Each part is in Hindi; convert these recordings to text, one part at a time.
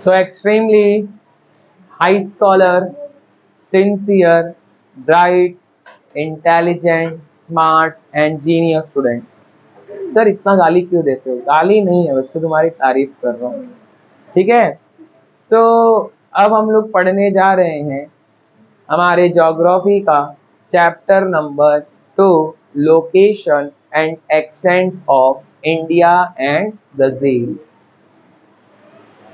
So extremely high scholar, sincere, bright, intelligent, smart and genius students. Sir इतना गाली क्यों देते हो? गाली नहीं है बच्चों, तुम्हारी तारीफ कर रहा हूँ, ठीक है। सो अब हम लोग पढ़ने जा रहे हैं हमारे ज्योग्राफी का chapter number 2, location and extent of India and Brazil.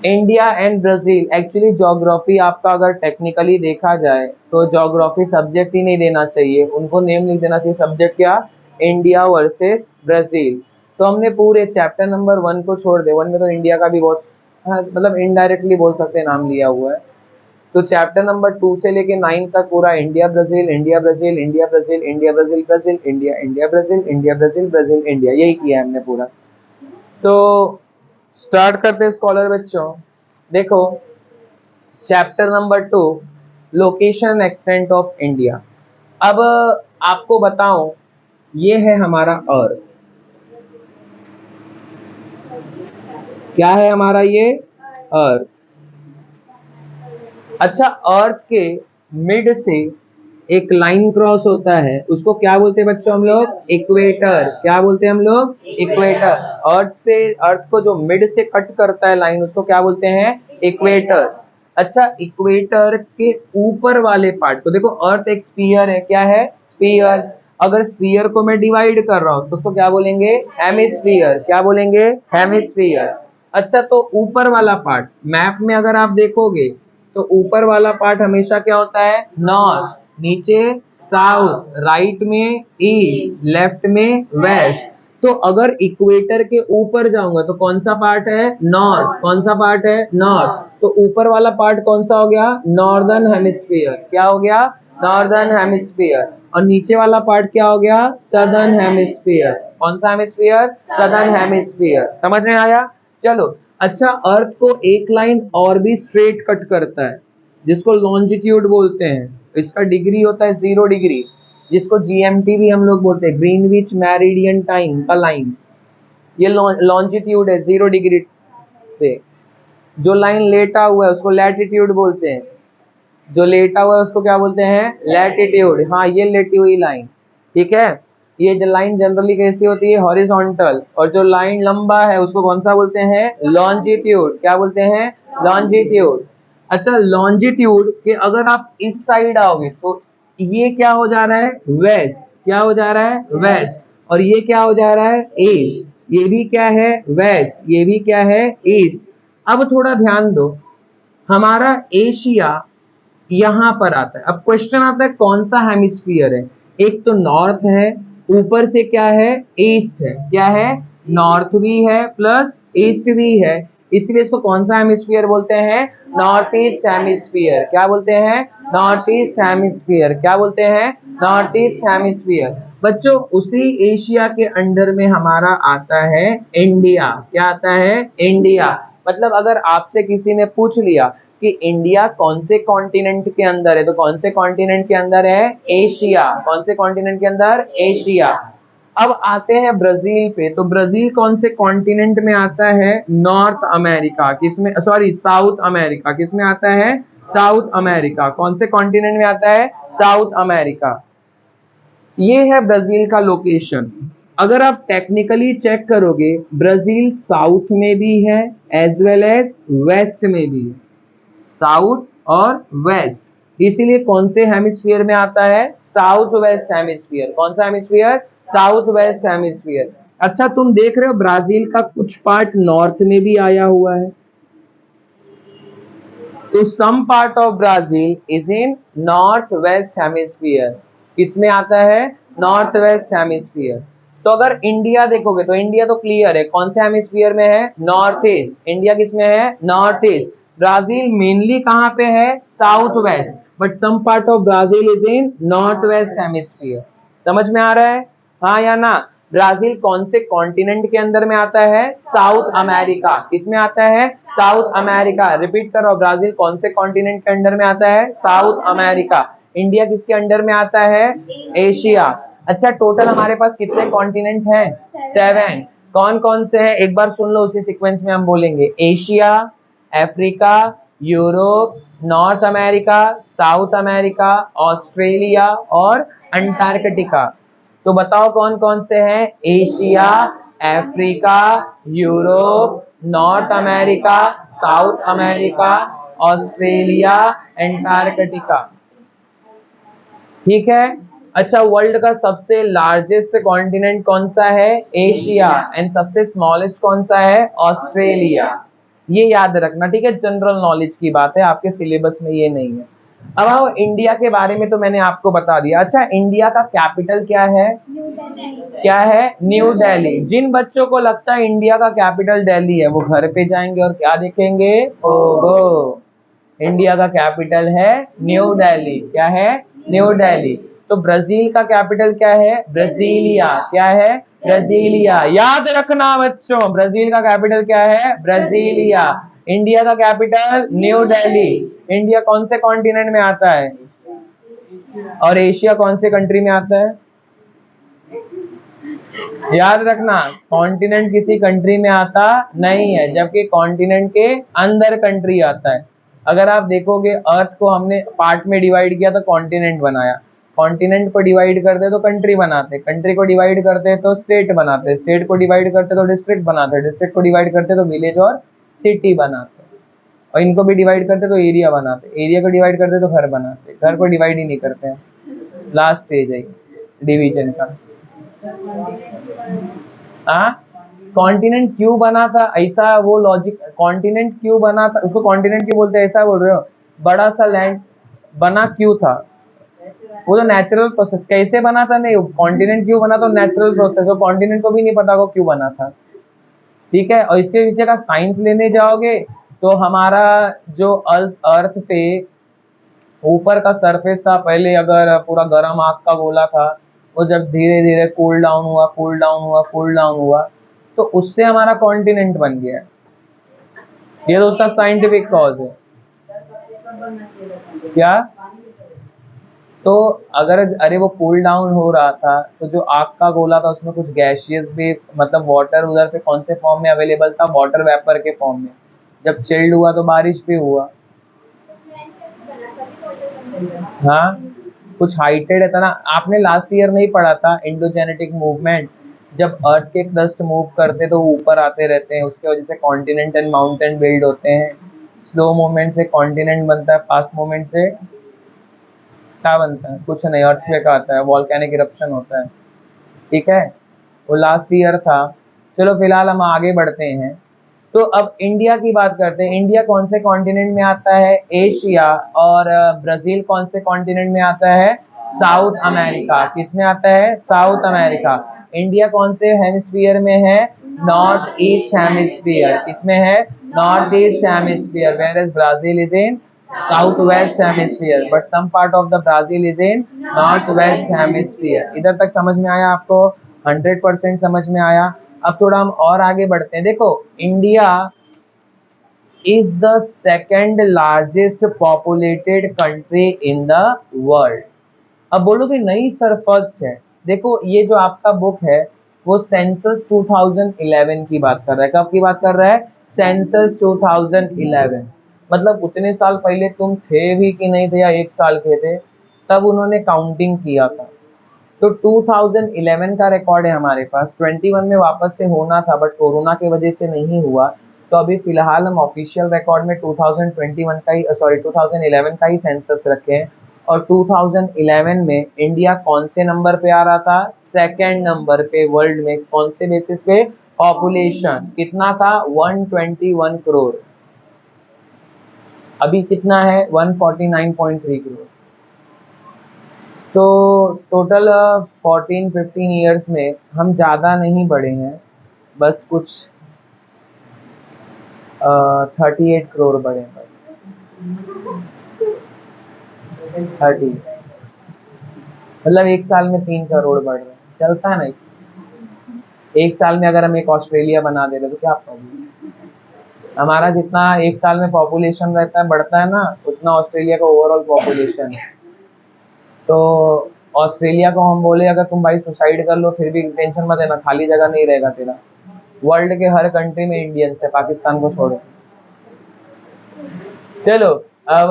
India and Brazil, actually geography आपका अगर टेक्निकली देखा जाए तो ज्योग्राफी सब्जेक्ट ही नहीं देना चाहिए, उनको नेम लिख देना चाहिए। सब्जेक्ट क्या? India versus Brazil. तो हमने पूरे चैप्टर नंबर 1 को छोड़ दे, 1 में तो इंडिया का भी बहुत मतलब इनडायरेक्टली बोल सकते हैं नाम लिया हुआ है। तो चैप्टर नंबर 2 से लेके 9 तक पूरा India Brazil, India Brazil, India Brazil, India Brazil, Brazil India, India Brazil, India Brazil, Brazil India, यही किया है हमने पूरा। तो स्टार्ट करते हैं स्कॉलर बच्चों। देखो chapter number 2, location extent of India. अब आपको बताऊं, ये है हमारा अर्थ। क्या है हमारा ये? अर्थ। अच्छा, अर्थ के मिड से एक लाइन क्रॉस होता है, उसको क्या बोलते हैं बच्चों हम लोग? इक्वेटर। क्या बोलते हैं हम लोग? इक्वेटर। अर्थ से, अर्थ को जो मिड से कट करता है लाइन, उसको क्या बोलते हैं? इक्वेटर। अच्छा, इक्वेटर के ऊपर वाले पार्ट को देखो, अर्थ एक स्फीयर है। क्या है? स्फीयर। अगर स्फीयर को मैं डिवाइड कर रहा हूं तो उसको क्या बोलेंगे? हेमिस्फीयर। क्या बोलेंगे? हेमिस्फीयर। अच्छा, तो ऊपर वाला पार्ट मैप में अगर आप देखोगे तो ऊपर वाला पार्ट हमेशा क्या होता है? नॉर्थ, नीचे साउथ, राइट में ईस्ट, लेफ्ट में वेस्ट। तो अगर इक्वेटर के ऊपर जाऊंगा तो कौन सा पार्ट है? नॉर्थ। कौन सा पार्ट है? नॉर्थ। तो ऊपर वाला पार्ट कौन सा हो गया? Northern hemisphere. क्या हो गया? Northern hemisphere. और नीचे वाला पार्ट क्या हो गया? Southern hemisphere. कौन सा हेमिस्फीयर? Southern hemisphere. समझ में आया? चलो, अच्छा, अर्थ को एक लाइन और भी स्ट्रेट कट करता है जिसको लॉन्जिट्यूड बोलते हैं। इसका डिग्री होता है 0 डिग्री, जिसको जीएमटी भी हम लोग बोलते हैं, ग्रीनविच मेरिडियन टाइम का लाइन। ये लॉन्जिट्यूड है 0 डिग्री पे। जो लाइन लेटा हुआ है उसको लैटिट्यूड बोलते हैं। जो लेटा हुआ है उसको क्या बोलते हैं? लैटिट्यूड। हाँ, ये लेटी हुई लाइन, ठीक है। ये जो लाइन जनरली कैसी होती है? हॉरिजॉन्टल। और जो लाइन लंबा है उसको कौन सा बोलते हैं? लॉन्जिट्यूड। क्या बोलते हैं? लॉन्जिट्यूड। अच्छा, लॉन्जिट्यूड के अगर आप इस साइड आओगे तो ये क्या हो जा रहा है? वेस्ट। क्या हो जा रहा है? वेस्ट। और ये क्या हो जा रहा है? ईस्ट। ये भी क्या है? वेस्ट। ये भी क्या है? ईस्ट। अब थोड़ा ध्यान दो, हमारा एशिया यहां पर आता है। अब क्वेश्चन आता है कौन सा हेमिस्फीयर है? एक तो नॉर्थ है, ऊपर से क्या है? ईस्ट है। क्या है? नॉर्थ भी है प्लस ईस्ट भी है, इसलिए इसको कौन सा हेमिस्फीयर बोलते हैं? North east hemisphere. क्या बोलते हैं? North east hemisphere. क्या बोलते हैं? North east hemisphere. बच्चों, उसी एशिया के अंडर में हमारा आता है इंडिया। क्या आता है? इंडिया। मतलब अगर आपसे किसी ने पूछ लिया कि इंडिया कौन से कॉन्टिनेंट के अंदर है, तो कौन से कॉन्टिनेंट के अंदर है? एशिया। कौन से कॉन्टिनेंट के अंदर? एशिया। अब आते हैं ब्राजील पे, तो ब्राजील कौन से कॉन्टिनेंट में आता है? North America. किसमें? Sorry, South America. किसमें आता है? South America. कौन से कॉन्टिनेंट में आता है? South America. ये है ब्राजील का लोकेशन। अगर आप टेक्निकली चेक करोगे, ब्राजील साउथ में भी है एज वेल एज वेस्ट में भी है। साउथ और वेस्ट, इसीलिए कौन से हेमिस्फीयर में आता है? South west hemisphere. कौन सा हेमिस्फीयर? South west hemisphere. अच्छा, तुम देख रहे हो ब्राजील का कुछ पार्ट नॉर्थ में भी आया हुआ है। तो some part of Brazil is in north west hemisphere. किसमें आता है? North west hemisphere. तो अगर इंडिया देखोगे तो इंडिया तो क्लियर है, कौन से हेमिस्फीयर में है? North east. इंडिया किसमें है? North east. ब्राजील मेनली कहां पे है? South west, but some part of Brazil is in north west hemisphere. समझ में आ रहा है? हाँ या ना? ब्राजील कौन से कॉन्टिनेंट के अंदर में आता है? South America. किसमें आता है? South America. रिपीट करो, ब्राजील कौन से कॉन्टिनेंट के अंडर में आता है? South America. इंडिया किसके अंडर में आता है? एशिया। अच्छा, टोटल हमारे पास कितने कॉन्टिनेंट हैं? 7। कौन कौन से हैं एक बार सुन लो, उसी सीक्वेंस में हम बोलेंगे। Asia, Africa, Europe, north America, south America, Australia और अंटार्कटिका। तो बताओ कौन कौन से हैं? Asia, Africa, Europe, north America, south America, Australia, Antarctica. ठीक है। अच्छा, वर्ल्ड का सबसे लार्जेस्ट कॉन्टिनेंट कौन सा है? एशिया। एंड सबसे स्मॉलेस्ट कौन सा है? ऑस्ट्रेलिया। ये याद रखना, ठीक है। जनरल नॉलेज की बात है, आपके सिलेबस में ये नहीं है। अब आओ इंडिया के बारे में, तो मैंने आपको बता दिया। अच्छा, इंडिया का कैपिटल क्या है? क्या है? न्यू दिल्ली। जिन बच्चों को लगता है इंडिया का कैपिटल दिल्ली है, वो घर पे जाएंगे और क्या देखेंगे? ओहो, इंडिया का कैपिटल है न्यू दिल्ली। क्या है? न्यू दिल्ली। तो ब्राजील का कैपिटल क्या है? ब्राजीलिया। क्या है? ब्राजीलिया। याद रखना बच्चों, ब्राजील का कैपिटल क्या है? ब्राजीलिया। इंडिया का कैपिटल न्यू दिल्ली। इंडिया कौन से कॉन्टिनेंट में आता है? और एशिया कौन से कंट्री में आता है? याद रखना, कॉन्टिनेंट किसी कंट्री में आता नहीं है, जबकि कॉन्टिनेंट के अंदर कंट्री आता है। अगर आप देखोगे, अर्थ को हमने पार्ट में डिवाइड किया तो कॉन्टिनेंट बनाया, कॉन्टिनेंट को डिवाइड करते तो कंट्री बनाते, कंट्री को डिवाइड करते तो स्टेट बनाते, स्टेट को डिवाइड करते तो डिस्ट्रिक्ट बनाते, डिस्ट्रिक्ट को डिवाइड करते तो विलेज और सिटी बनाते, और इनको भी डिवाइड करते तो एरिया बनाते, एरिया को डिवाइड करते तो घर बनाते, घर को डिवाइड ही नहीं करते हैं। लास्ट स्टेज है डिवीजन का। कॉन्टिनेंट क्यों बना था? ऐसा वो लॉजिक, कॉन्टिनेंट क्यों बना था, उसको कॉन्टिनेंट क्यों बोलते हैं? ऐसा बोल रहे हो? बड़ा सा लैंड बना क्यों था? वो तो नेचुरल प्रोसेस। कैसे बना था? नहीं, कॉन्टिनेंट क्यों बना तो नेचुरल प्रोसेस, वो कॉन्टिनेंट को भी नहीं पता वो क्यों बना था। ठीक है। और इसके पीछे का साइंस लेने जाओगे तो हमारा जो अर्थ पे ऊपर का सरफेस था, पहले अगर पूरा गर्म आग का गोला था, वो जब धीरे धीरे कूल डाउन हुआ, कूल डाउन हुआ, कूल डाउन हुआ, तो उससे हमारा कॉन्टिनेंट बन गया। ये तो उसका साइंटिफिक कॉज है। क्या? तो अगर अरे वो कूल डाउन हो रहा था तो जो आग का गोला था उसमें कुछ गैशियस भी, मतलब वाटर उधर पे कौन से फॉर्म में अवेलेबल था? वाटर वेपर के फॉर्म में। जब चिल्ड हुआ तो बारिश भी हुआ। हाँ, कुछ हाइटेड है ना। आपने लास्ट ईयर नहीं पढ़ा था इंडोजेनेटिक मूवमेंट? जब अर्थ के क्रस्ट मूव करते तो ऊपर आते रहते हैं, उसके वजह से कॉन्टिनेंट एंड माउंटेन बिल्ड होते हैं। स्लो मूवमेंट से कॉन्टिनेंट बनता है, फास्ट मूवमेंट से क्या बनता है? कुछ नहीं, अर्थक्वेक आता है, वॉल्केनिक इरप्शन होता है। ठीक है, वो लास्ट ईयर था। चलो फिलहाल हम आगे बढ़ते हैं। तो अब इंडिया की बात करते हैं। इंडिया कौन से कॉन्टिनेंट में आता है? एशिया। और ब्राजील कौन से कॉन्टिनेंट में आता है? South America. किस में आता है? South America. इंडिया कौन से हेमिस्फीयर में है? North east hemisphere. किसमें है? North east hemisphere. Where is Brazil is in south west hemisphere, but some part of the Brazil is in north west hemisphere. इधर तक समझ में आया आपको? 100% समझ में आया। अब थोड़ा हम और आगे बढ़ते हैं। देखो, India is the second largest populated country in the world. अब बोलोगे नहीं सर फर्स्ट है। देखो, ये जो आपका बुक है वो सेंसस 2011 की बात कर रहा है। कब की बात कर रहा है? सेंसस 2011। मतलब उतने साल पहले तुम थे भी कि नहीं थे, या 1 साल के थे, तब उन्होंने काउंटिंग किया था। तो 2011 का रिकॉर्ड है हमारे पास। 21 में वापस से होना था, बट कोरोना की वजह से नहीं हुआ। तो अभी फिलहाल हम ऑफिशियल रिकॉर्ड में 2021 का ही 2011 का ही सेंसस रखे हैं। और 2011 में इंडिया कौन से नंबर पे आ रहा था? सेकेंड नंबर पे वर्ल्ड में। कौन से बेसिस पे? पॉपुलेशन। कितना था? 121 करोड़। अभी कितना है? 149.3 करोड़। तो टोटल 14-15 ईयर्स में हम ज़्यादा नहीं बढ़े हैं, बस कुछ 38 करोड़ बढ़े हैं बस। 30, मतलब 1 साल में 3 करोड़ बढ़ रहे हैं। चलता है ना? 1 साल में अगर हम एक ऑस्ट्रेलिया बना दे रहे तो क्या प्रॉब्लम? हमारा जितना 1 साल में पॉपुलेशन रहता है, बढ़ता है ना, उतना ऑस्ट्रेलिया का ओवरऑल पॉपुलेशन है। तो ऑस्ट्रेलिया को हम बोले अगर तुम भाई सुसाइड कर लो, फिर भी टेंशन मत लेना, खाली जगह नहीं रहेगा तेरा। वर्ल्ड के हर कंट्री में इंडियंस है, पाकिस्तान को छोड़ो। चलो अब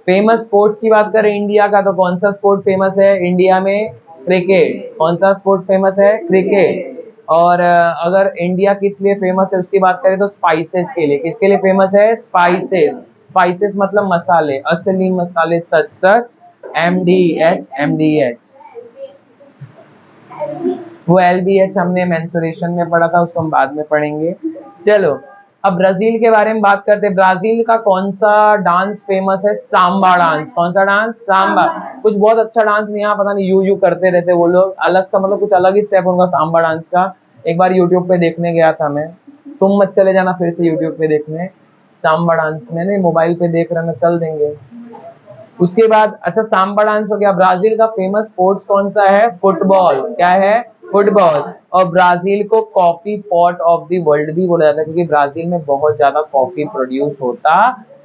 फेमस स्पोर्ट्स की बात करें इंडिया का, तो कौन सा स्पोर्ट फेमस है इंडिया में? क्रिकेट। कौन सा स्पोर्ट फेमस है? क्रिकेट। और अगर इंडिया किस लिए फेमस है उसकी बात करें तो स्पाइसेस के लिए। किसके लिए फेमस है? स्पाइसेस। स्पाइसेस मतलब मसाले, असली मसाले, सच सच, MDH MDH। वो LBH हमने मेंसुरेशन में पढ़ा था, उसको हम बाद में पढ़ेंगे। चलो अब ब्राजील के बारे में बात करते हैं। ब्राजील का कौन सा डांस फेमस है? Samba dance. कौन सा डांस? सांबा। कुछ बहुत अच्छा डांस नहीं, यहाँ पता नहीं यू यू करते रहते वो लोग, अलग सा मतलब कुछ अलग ही स्टेप उनका सांबा डांस का। एक बार यूट्यूब पे देखने गया था मैं, तुम मत चले जाना फिर से यूट्यूब पे देखने सांबा डांस। मैंने मोबाइल पे देख रहा ना, चल देंगे। उसके बाद अच्छा सांबा डांस हो गया। ब्राजील का फेमस स्पोर्ट्स कौन सा है? फुटबॉल। क्या है? फुटबॉल। और ब्राजील को coffee pot of the world भी बोला जाता है, क्योंकि ब्राजील में बहुत ज्यादा कॉफी प्रोड्यूस होता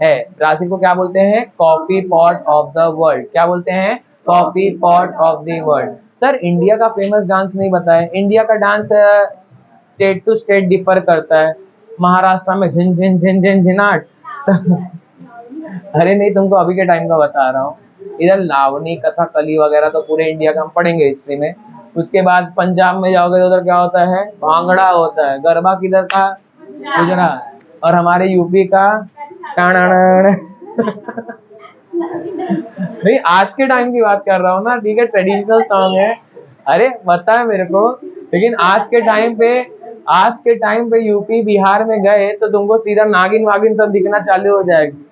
है। ब्राजील को क्या बोलते हैं? Coffee pot of the world. क्या बोलते हैं? Coffee pot of the world. Sir India का फेमस डांस नहीं बताया। इंडिया का dance state to state differ करता है। महाराष्ट्र में झिन झिन झिन झिन झिनाट अरे नहीं, तुमको अभी के टाइम का बता रहा हूँ। इधर लावनी, कथकली वगैरह तो पूरे इंडिया का हम पढ़ेंगे हिस्ट्री में। उसके बाद पंजाब में जाओगे तो उधर क्या होता है? भांगड़ा होता है। गरबा किधर का? गुजरात। और हमारे यूपी का टाणण नहीं, आज के टाइम की बात कर रहा हूँ ना, ठीक है, ट्रेडिशनल सॉन्ग है। अरे पता है मेरे को, लेकिन आज के टाइम पे यूपी बिहार में गए तो तुमको सीधा नागिन वागिन सब दिखना चालू हो जाएगी।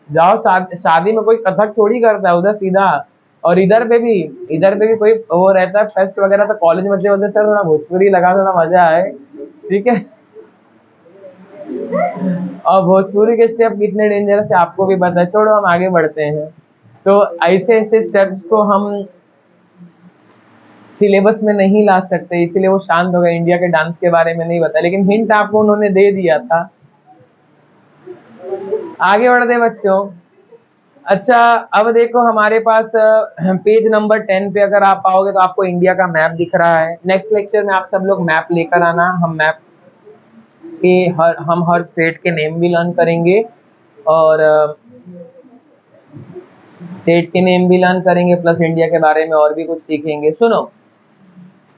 जाओ शादी में कोई कथक थोड़ी करता है उधर सीधा। और इधर पे भी कोई वो रहता है फेस्ट वगैरह, तो कॉलेज में बच्चे बोलते सर थोड़ा भोजपुरी लगा, थोड़ा मजा आए, ठीक है। और भोजपुरी के स्टेप कितने डेंजरस है आपको भी पता है। छोड़ो, हम आगे बढ़ते हैं। तो ऐसे ऐसे स्टेप्स को हम सिलेबस में नहीं ला सकते, इसीलिए वो शांत हो गए, इंडिया के डांस के बारे में नहीं बताया, लेकिन हिंट आपको उन्होंने दे दिया था। आगे बढ़ते बच्चों। अच्छा अब देखो हमारे पास पेज नंबर 10 पे अगर आप आओगे तो आपको इंडिया का मैप दिख रहा है। नेक्स्ट लेक्चर में आप सब लोग मैप लेकर आना, हम मैप के हर स्टेट के नेम भी लर्न करेंगे, और स्टेट के नेम भी लर्न करेंगे, प्लस इंडिया के बारे में और भी कुछ सीखेंगे। सुनो,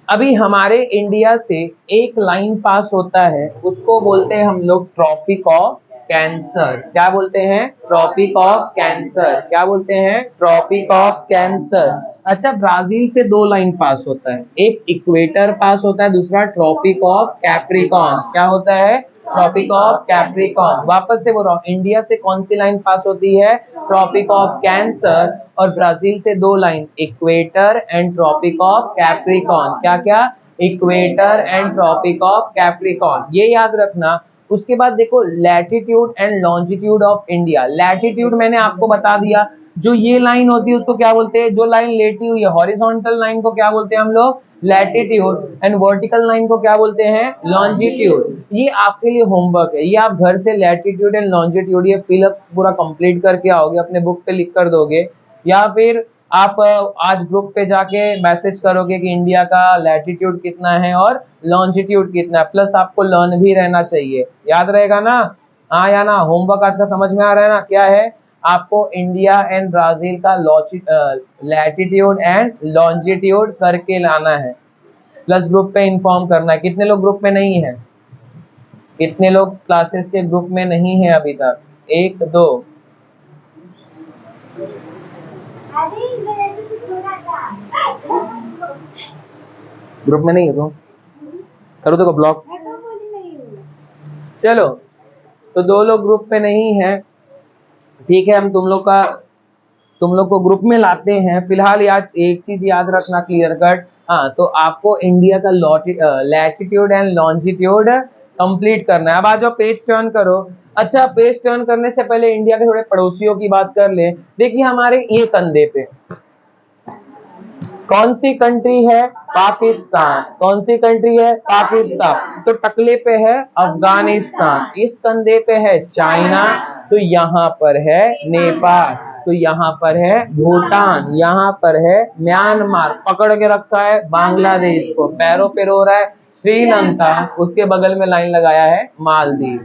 अभी हमारे इंडिया से एक लाइन पास होता है, उसको बोलते हैं हम लोग ट्रॉपिक ऑफ कैंसर। क्या बोलते हैं? Tropic of cancer. क्या बोलते हैं? Tropic of cancer. अच्छा ब्राजील से दो लाइन पास होता है, एक इक्वेटर पास होता है, दूसरा ट्रॉपिक ऑफ कैप्रिकॉर्न। क्या होता है? Tropic of Capricorn. वापस से बोल रहा हूँ, इंडिया से कौन सी लाइन पास होती है? Tropic of cancer. और ब्राजील से दो line, equator and tropic of Capricorn. क्या क्या? Equator and tropic of Capricorn, ये याद रखना। उसके बाद देखो latitude and longitude of India. Latitude मैंने आपको बता दिया, जो ये लाइन होती है उसको क्या बोलते हैं? जो लाइन लेटी हुई है हॉरिजॉन्टल लाइन को क्या बोलते हैं हम लोग? लैटिट्यूड। एंड वर्टिकल लाइन को क्या बोलते हैं? लॉन्जिट्यूड। ये आपके लिए होमवर्क है, ये आप घर से लैटिट्यूड एंड लॉन्जिट्यूड ये फिलअप पूरा कंप्लीट करके आओगे, अपने बुक पे लिख कर दोगे, या फिर आप आज ग्रुप पे जाके मैसेज करोगे कि इंडिया का लैटिट्यूड कितना है और लॉन्जिट्यूड कितना है, प्लस आपको लर्न भी रहना चाहिए। याद रहेगा ना? हाँ या ना? होमवर्क आज का समझ में आ रहा है ना? क्या है? आपको इंडिया एंड ब्राजील का लैटिट्यूड एंड लॉन्जिट्यूड करके लाना है, प्लस ग्रुप पे इन्फॉर्म करना है। कितने लोग ग्रुप में नहीं है? कितने लोग क्लासेस के ग्रुप में नहीं है अभी तक? एक दो। ग्रुप में नहीं है तो करो तो ब्लॉक। चलो तो दो लोग ग्रुप पे नहीं है, ठीक है, हम तुम लोग को ग्रुप में लाते हैं। फिलहाल याद एक चीज याद रखना क्लियर कट, हाँ, तो आपको इंडिया का लैटिट्यूड एंड लॉन्जिट्यूड कंप्लीट करना है। अब आ जाओ पेज टर्न करो। अच्छा पेज टर्न करने से पहले इंडिया के थोड़े पड़ोसियों की बात कर ले। देखिए हमारे ये कंधे पे कौन सी कंट्री है? पाकिस्तान। कौन सी कंट्री है? पाकिस्तान। तो टकले पे है अफगानिस्तान, इस कंधे पे है चाइना, तो यहाँ पर है नेपाल, तो यहाँ पर है भूटान, यहाँ पर है म्यांमार, पकड़ के रखा है बांग्लादेश को, पैरों पे रो रहा है श्रीलंका, उसके बगल में लाइन लगाया है मालदीव।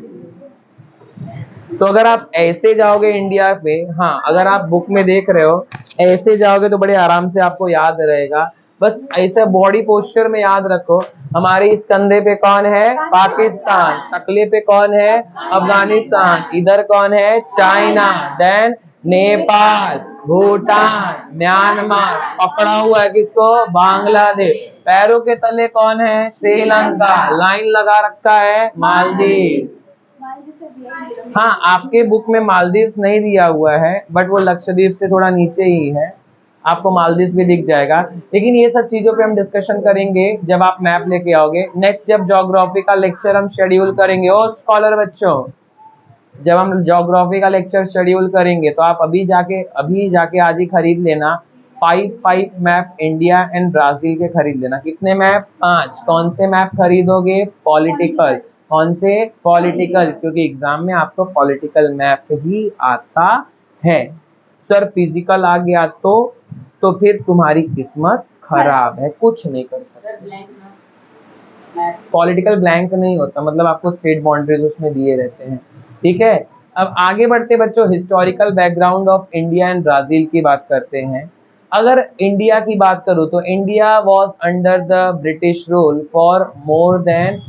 तो अगर आप ऐसे जाओगे इंडिया पे, हाँ अगर आप बुक में देख रहे हो ऐसे जाओगे तो बड़े आराम से आपको याद रहेगा। बस ऐसे बॉडी पोस्चर में याद रखो, हमारे इस कंधे पे कौन है, पाकिस्तान, टकले पे कौन है, अफगानिस्तान, इधर कौन है, China, then Nepal, Bhutan, Myanmar, पकड़ा हुआ है किसको, बांग्लादेश, पैरों के तले कौन है, श्रीलंका, लाइन लगा रखा है मालदीव। हाँ आपके बुक में मालदीव्स नहीं दिया हुआ है, बट वो लक्षद्वीप से थोड़ा नीचे ही है, आपको मालदीव भी दिख जाएगा। लेकिन ये सब चीजों पे हम डिस्कशन करेंगे जब आप मैप लेके आओगे। नेक्स्ट जब ज्योग्राफी का लेक्चर हम शेड्यूल करेंगे, ओ स्कॉलर बच्चों, जब हम ज्योग्राफी का लेक्चर शेड्यूल करेंगे तो आप अभी जाके आज ही खरीद लेना 5 मैप इंडिया एंड ब्राजील के खरीद लेना। कितने मैप, 5। कौन से मैप खरीदोगे, पॉलिटिकल। कौन से, पॉलिटिकल, क्योंकि एग्जाम में आपको पॉलिटिकल मैप ही आता है। सर फिजिकल आ गया तो फिर तुम्हारी किस्मत खराब है, कुछ नहीं कर सकते। पॉलिटिकल ब्लैंक नहीं होता, मतलब आपको स्टेट बाउंड्रीज उसमें दिए रहते हैं, ठीक है। अब आगे बढ़ते बच्चों, historical background of India and Brazil की बात करते हैं। अगर इंडिया की बात करूं तो India was under the British rule for more than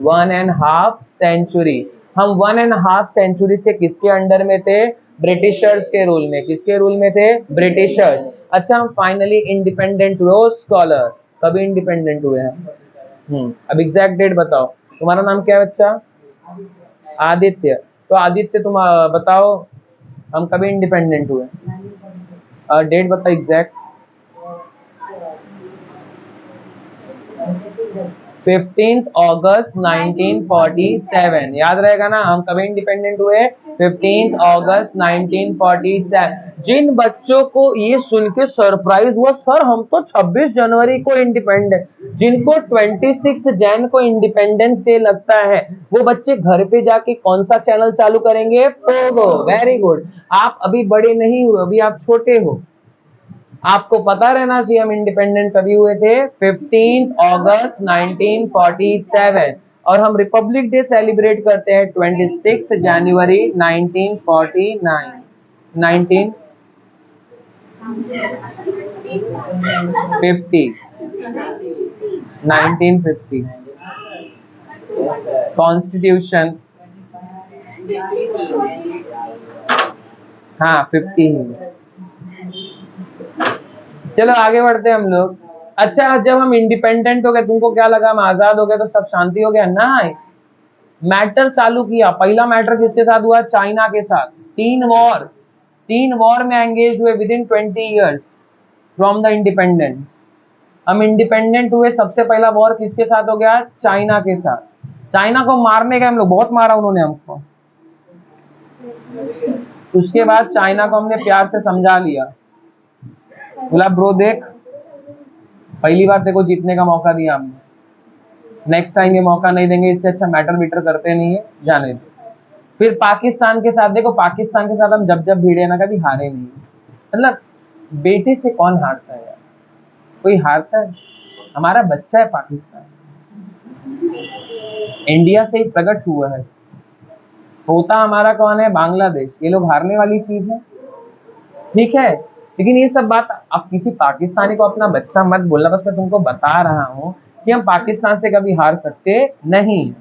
1.5 century. हम 1.5 सेंचुरी से किसके अंडर में थे, ब्रिटिशर्स के रूल में। किसके रूल में थे, ब्रिटिशर्स। अच्छा हम फाइनली इंडिपेंडेंट हुए, स्कॉलर कभी इंडिपेंडेंट हुए हैं? अब एग्जैक्ट डेट बताओ। तुम्हारा नाम क्या है बच्चा, आदित्य। तो आदित्य तुम बताओ हम कभी इंडिपेंडेंट हुए, डेट बताओ एग्जैक्ट। 15 अगस्त 1947, याद रहेगा ना, हम कभी इंडिपेंडेंट हुए, 15 अगस्त 1947। जिन बच्चों को ये सुन के सरप्राइज हुआ, सर हम तो 26 जनवरी को इंडिपेंडेंट, जिनको 26 जैन को इंडिपेंडेंस डे लगता है, वो बच्चे घर पे जाके कौन सा चैनल चालू करेंगे, पोगो। वेरी गुड, आप अभी बड़े नहीं हुए, अभी आप छोटे हो, आपको पता रहना चाहिए हम इंडिपेंडेंट कभी हुए थे, 15 अगस्त 1947। और हम रिपब्लिक डे सेलिब्रेट करते हैं 26 जनवरी 1949। 1950 कॉन्स्टिट्यूशन, हाँ 50। चलो आगे बढ़ते हैं हम लोग। अच्छा जब हम इंडिपेंडेंट हो गए, तुमको क्या लगा हम आजाद हो गए तो सब शांति हो गया? ना, मैटर चालू किया। पहला मैटर किसके साथ हुआ, चाइना के साथ। 3 वॉर में एंगेज हुए with in 20 years from the independence. हम इंडिपेंडेंट हुए, सबसे पहला वॉर किसके साथ हो गया, चाइना के साथ। चाइना को मारने गए हम लोग, बहुत मारा उन्होंने हमको। उसके बाद चाइना को हमने प्यार से समझा लिया, बोला ब्रो देख, पहली बार तेरे को जीतने का मौका दिया हमने, नेक्स्ट टाइम ये मौका नहीं देंगे, इससे अच्छा मैटर बीटर करते नहीं है, जाने दो। फिर पाकिस्तान के साथ, देखो पाकिस्तान के साथ हम जब भिड़े ना कभी हारे नहीं। मतलब बेटे से कौन हारता है यार, कोई हारता है? हमारा बच्चा है पाकिस्तान, इंडिया से ही प्रकट हुआ है। होता हमारा कौन है, बांग्लादेश। ये लोग हारने वाली चीज है, ठीक है। लेकिन ये सब बात अब किसी पाकिस्तानी को अपना बच्चा मत बोलना, बस मैं तुमको बता रहा हूँ कि हम पाकिस्तान से कभी हार सकते नहीं।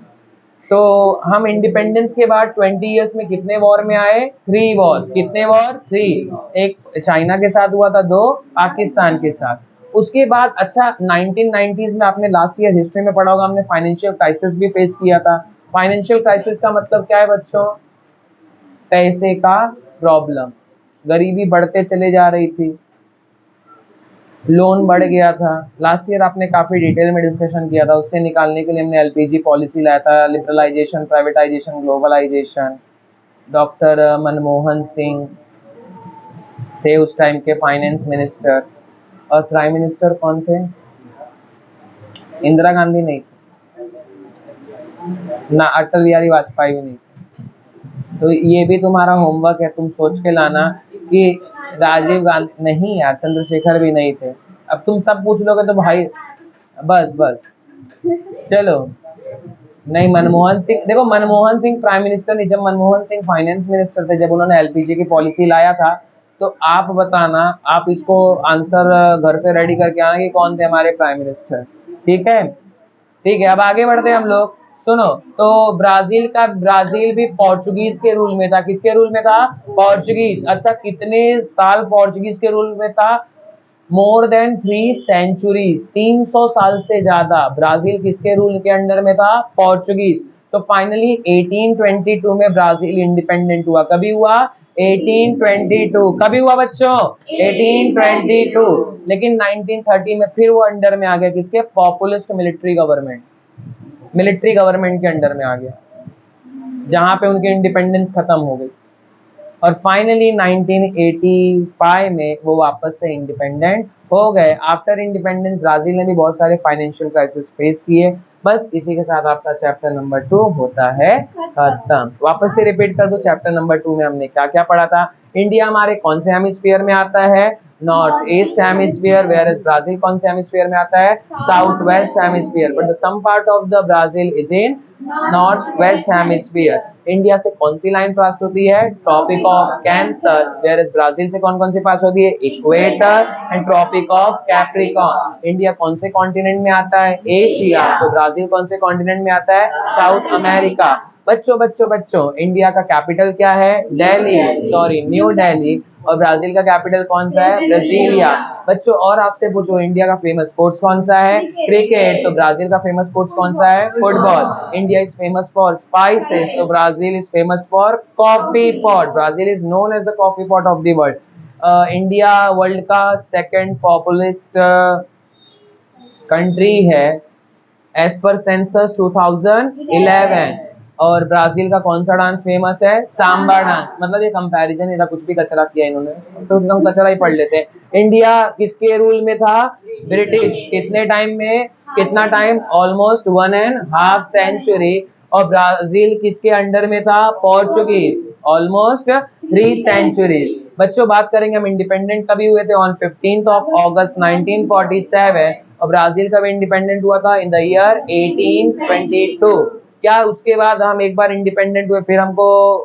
तो हम इंडिपेंडेंस के बाद 20 इयर्स में कितने वॉर में आए, 3 वॉर। कितने वॉर, 3। एक चाइना के साथ हुआ था, 2 पाकिस्तान के साथ। उसके बाद अच्छा 1990s में आपने लास्ट ईयर हिस्ट्री में पढ़ा होगा, हमने फाइनेंशियल क्राइसिस भी फेस किया था। फाइनेंशियल क्राइसिस का मतलब क्या है बच्चों, पैसे का प्रॉब्लम, गरीबी बढ़ते चले जा रही थी, लोन बढ़ गया था। लास्ट ईयर आपने काफी डिटेल में डिस्कशन किया था, उससे निकालने के लिए हमने एलपीजी पॉलिसी लाया था, liberalisation, privatisation, globalisation. Doctor Manmohan Singh थे उस टाइम के फाइनेंस मिनिस्टर, और प्राइम मिनिस्टर कौन थे, इंदिरा गांधी नहीं ना, अटल बिहारी वाजपेयी भी नहीं। तो ये भी तुम्हारा होमवर्क है, तुम सोच के लाना कि राजीव गांधी नहीं यार, चंद्रशेखर भी नहीं थे। अब तुम सब पूछ लोगे तो भाई बस चलो नहीं, मनमोहन सिंह, देखो मनमोहन सिंह प्राइम मिनिस्टर नहीं, जब मनमोहन सिंह फाइनेंस मिनिस्टर थे, जब उन्होंने एलपीजी की पॉलिसी लाया था, तो आप बताना, आप इसको आंसर घर से रेडी करके आना कि कौन थे हमारे प्राइम मिनिस्टर। ठीक है, ठीक है, अब आगे बढ़ते हैं हम लोग। सुनो, तो ब्राजील भी पोर्चुगीज के रूल में था। किसके रूल में था? पोर्चुगीज। अच्छा, कितने साल पोर्चुगीज के रूल में था? मोर देन 3 सेंचुरीज, 300 साल से ज्यादा ब्राजील किसके रूल के अंडर में था? पोर्चुगीज। तो फाइनली 1822 में ब्राजील इंडिपेंडेंट हुआ। कभी हुआ? 1822। कभी हुआ बच्चों? 1822। लेकिन 1930 में फिर वो अंडर में आ गया, किसके? पॉपुलिस्ट मिलिट्री गवर्नमेंट के अंडर में आ गया, जहां पे उनकी इंडिपेंडेंस खत्म हो गई। और फाइनली 1985 में वो वापस से इंडिपेंडेंट हो गए। आफ्टर इंडिपेंडेंस ब्राजील ने भी बहुत सारे फाइनेंशियल क्राइसिस फेस किए। बस इसी के साथ आपका चैप्टर नंबर 2 होता है खत्म। वापस से रिपीट कर दो, चैप्टर नंबर 2 में हमने क्या क्या पढ़ा था। इंडिया हमारे कौन से हेमिस्फीयर में आता है? North east hemisphere. Where is Brazil कौन से हेमिस्फीयर में आता है? South west hemisphere. But the some part of the Brazil is in north west hemisphere. India से कौन सी लाइन पास होती है? Tropic of cancer. Where is Brazil से कौन कौन सी पास होती है? Equator and tropic of Capricorn. India कौन से कॉन्टिनेंट में आता है? एशिया। तो ब्राजील कौन से कॉन्टिनेंट में आता है? South America. बच्चों बच्चों बच्चों, इंडिया का कैपिटल क्या है? Delhi, sorry new Delhi. और ब्राजील का कैपिटल कौन सा है? ब्राजीलिया। बच्चों और आपसे पूछो, इंडिया का फेमस स्पोर्ट्स कौन सा है? क्रिकेट। तो ब्राजील का फेमस स्पोर्ट्स कौन सा है? Football. India is famous for spices, तो Brazil is famous for coffee pot. Brazil is known as the coffee pot of the world. India world का सेकंड पॉपुलेस्ट कंट्री है एज पर सेंसस 2011। और ब्राजील का कौन सा डांस फेमस है? Samba dance. मतलब ये कंपैरिजन, इधर कुछ भी कचरा किया इन्होंने, तो हम कचरा ही पढ़ लेते हैं। इंडिया किसके रूल में था? ब्रिटिश। कितने टाइम में? कितना टाइम? Almost 1.5 century. और ब्राजील किसके अंडर में था? पोर्चुगीज। Almost 3 centuries. बच्चों बात करेंगे हम इंडिपेंडेंट कभी हुए थे? On 15 August 1947। और ब्राजील कब इंडिपेंडेंट हुआ था? In the year 1822। क्या उसके बाद हम एक बार इंडिपेंडेंट हुए फिर हमको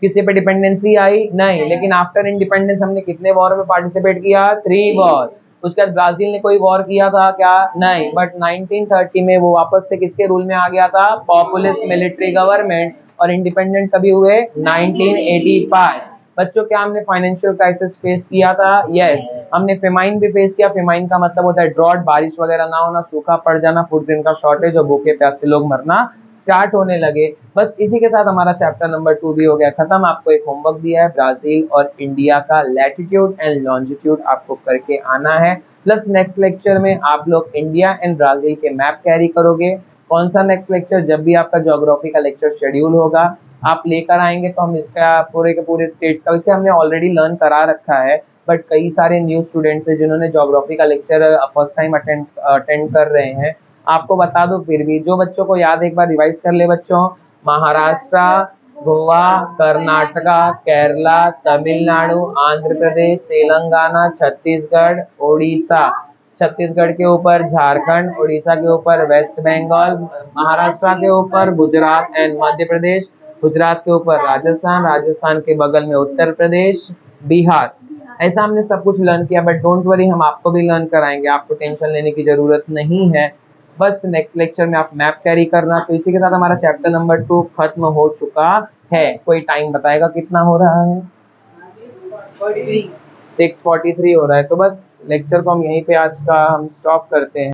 किसी पे डिपेंडेंसी आई? नहीं। लेकिन आफ्टर इंडिपेंडेंस हमने कितने वॉर में पार्टिसिपेट किया? 3 वॉर। उसके बाद ब्राजील ने कोई वॉर किया था क्या? नहीं। बट 1930 में वो वापस से किसके रूल में आ गया था? Populist military government. और इंडिपेंडेंट कभी हुए? 1985। बच्चों क्या हमने फाइनेंशियल क्राइसिस फेस किया था? यस। हमने फेमाइन भी फेस किया। फेमाइन का मतलब होता है ड्रॉट, बारिश वगैरह ना होना, सूखा पड़ जाना, फूड ग्रेन का शॉर्टेज और भूखे प्यासे लोग मरना स्टार्ट होने लगे। बस इसी के साथ हमारा चैप्टर नंबर 2 भी हो गया खत्म। आपको एक होमवर्क दिया है, ब्राजील और इंडिया का लैटिट्यूड एंड लॉन्जिट्यूड आपको करके आना है। प्लस नेक्स्ट लेक्चर में आप लोग इंडिया एंड ब्राजील के मैप कैरी करोगे। कौन सा नेक्स्ट लेक्चर? जब भी आपका ज्योग्राफी का लेक्चर शेड्यूल होगा आप लेकर आएंगे तो हम इसका पूरे के पूरे स्टेट्स का, वैसे हमने ऑलरेडी लर्न करा रखा है, बट कई सारे न्यू स्टूडेंट्स हैं जिन्होंने ज्योग्राफी का लेक्चर फर्स्ट टाइम अटेंड कर रहे हैं। आपको बता दो, फिर भी जो बच्चों को याद है एक बार रिवाइज कर ले बच्चों। महाराष्ट्र, गोवा, कर्नाटका, केरला, तमिलनाडु, आंध्र प्रदेश, तेलंगाना, छत्तीसगढ़, उड़ीसा। छत्तीसगढ़ के ऊपर झारखंड, उड़ीसा के ऊपर वेस्ट बंगाल, महाराष्ट्र के ऊपर गुजरात एंड मध्य प्रदेश, गुजरात के ऊपर राजस्थान, राजस्थान के बगल में उत्तर प्रदेश, बिहार। ऐसा हमने सब कुछ लर्न किया, बट डोंट वरी, हम आपको भी लर्न कराएंगे, आपको टेंशन लेने की जरूरत नहीं है। बस नेक्स्ट लेक्चर में आप मैप कैरी करना। तो इसी के साथ हमारा चैप्टर नंबर 2 खत्म हो चुका है। कोई टाइम बताएगा कितना हो रहा है? 6:43 हो रहा है। तो बस लेक्चर को हम यहीं पे आज का हम स्टॉप करते हैं।